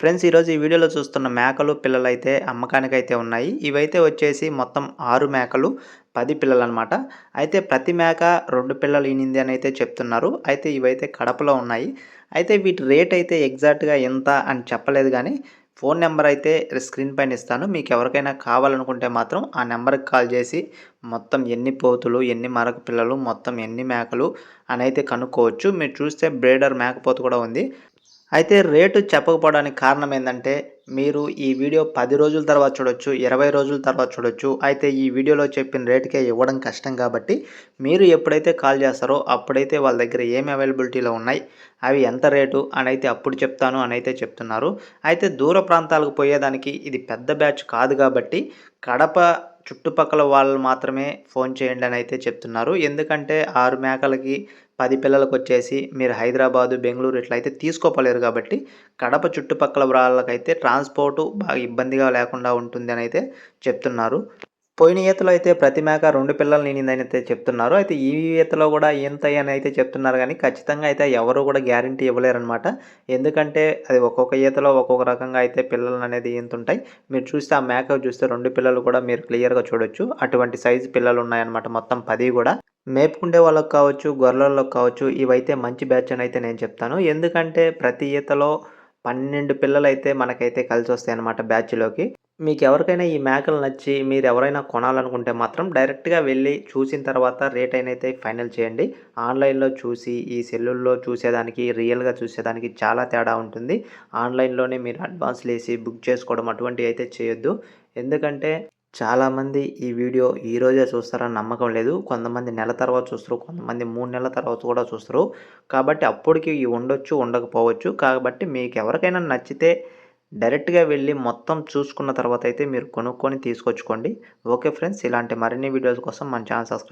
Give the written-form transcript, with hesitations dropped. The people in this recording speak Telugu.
ఫ్రెండ్స్ ఈరోజు ఈ వీడియోలో చూస్తున్న మేకలు పిల్లలైతే అమ్మకానికైతే ఉన్నాయి. ఇవైతే వచ్చేసి మొత్తం 6 మేకలు, 10 పిల్లలనమాట. అయితే ప్రతి మేక 2 పిల్లలు ఈనింది అని అయితే చెప్తున్నారు. అయితే ఇవైతే కడపలో ఉన్నాయి. అయితే వీటి రేట్ అయితే ఎగ్జాక్ట్‌గా ఎంత అని చెప్పలేదు గానీ, ఫోన్ నంబర్ అయితే స్క్రీన్ పైన ఇస్తాను. మీకు ఎవరికైనా కావాలనుకుంటే మాత్రం ఆ నంబర్‌కి కాల్ చేసి మొత్తం ఎన్ని పోతులు, ఎన్ని మరక పిల్లలు, మొత్తం ఎన్ని మేకలు అనైతే కనుక్కోవచ్చు. మీరు చూస్తే బ్రీడర్ మేకపోతు కూడా ఉంది. అయితే రేటు చెప్పకపోవడానికి కారణం ఏందంటే, మీరు ఈ వీడియో 10 రోజుల తర్వాత చూడొచ్చు, 20 రోజుల తర్వాత చూడొచ్చు. అయితే ఈ వీడియోలో చెప్పిన రేటుకే ఇవ్వడం కష్టం కాబట్టి, మీరు ఎప్పుడైతే కాల్ చేస్తారో అప్పుడైతే వాళ్ళ దగ్గర ఏమి అవైలబిలిటీలో ఉన్నాయి, అవి ఎంత రేటు అనైతే అప్పుడు చెప్తాను అనైతే చెప్తున్నారు. అయితే దూర ప్రాంతాలకు పోయేదానికి ఇది పెద్ద బ్యాచ్ కాదు కాబట్టి, కడప చుట్టుపక్కల వాళ్ళు మాత్రమే ఫోన్ చేయండి అనైతే చెప్తున్నారు. ఎందుకంటే 6 మేకలకి 10 పిల్లలకొచ్చేసి మీరు హైదరాబాదు, బెంగుళూరు ఇట్లయితే తీసుకోపోలేరు కాబట్టి, కడప చుట్టుపక్కల వాళ్ళకైతే ట్రాన్స్‌పోర్టు బాగా ఇబ్బందిగా లేకుండా ఉంటుందనైతే చెప్తున్నారు. పోయిన ఈతలో అయితే ప్రతి మేక 2 పిల్లల్ని ఈనిందనైతే చెప్తున్నారు. అయితే ఈ ఈతలో గూడా ఈనతాయనైతే చెప్తున్నారు గానీ, ఖచ్చితంగా అయితే ఎవరు గూడా గ్యారంటీ ఇవ్వలేరనమాట. ఎందుకంటే అది ఒక్కొక్క ఈతలో ఒక్కొక్క రకంగా అయితే పిల్లలననేది ఈనుతుంటాయి. మీరు చూస్తే ఆ మేక చూస్తే 2 పిల్లలు కూడా మీరు క్లియర్‌గా చూడొచ్చు. అటువంటి సైజు పిల్లలున్నాయన్నమాట మొత్తం 10 గూడా. మేపుకుండే వాళ్ళకి కావచ్చు, గొర్రెల్లోకి కావచ్చు, ఇవైతే మంచి బ్యాచ్ అనైతే నేను చెప్తాను. ఎందుకంటే ప్రతి ఈతలో 12 పిల్లలైతే మనకైతే కలిసొస్తాయన్నమాట బ్యాచ్‌లోకి. మీకెవరికైనా ఈ మేకలు నచ్చి మీరెవరైనా కొనాలనుకుంటే మాత్రం డైరెక్ట్‌గా వెళ్లి చూసిన తర్వాత రేట్ అయినైతే ఫైనల్ చేయండి. ఆన్‌లైన్‌లో చూసి, ఈ సెల్లుల్లో చూసేదానికి, రియల్‌గా చూసేదానికి చాలా తేడా ఉంటుంది. ఆన్‌లైన్‌లోనే మీరు అడ్వాన్స్‌లేసి బుక్ చేసుకోవడం అటువంటివి అయితే చేయొద్దు. ఎందుకంటే చాలామంది ఈ వీడియో ఈరోజే చూస్తారని నమ్మకం లేదు. కొంతమంది నెల తర్వాత చూస్తారు. కొంతమంది 3 నెలల తర్వాత కూడా చూస్తారు. కాబట్టి అప్పటికి ఉండొచ్చు, ఉండకపోవచ్చు. కాబట్టి మీకెవరికైనా నచ్చితే డైరెక్ట్‌గా వెళ్లి మొత్తం చూసుకున్న తర్వాత అయితే మీరు కొనుక్కొని తీసుకొచ్చుకోండి. Okay friends. ఇలాంటి మరిన్ని వీడియోస్ కోసం మన ఛానల్ సబ్స్క్రైబ్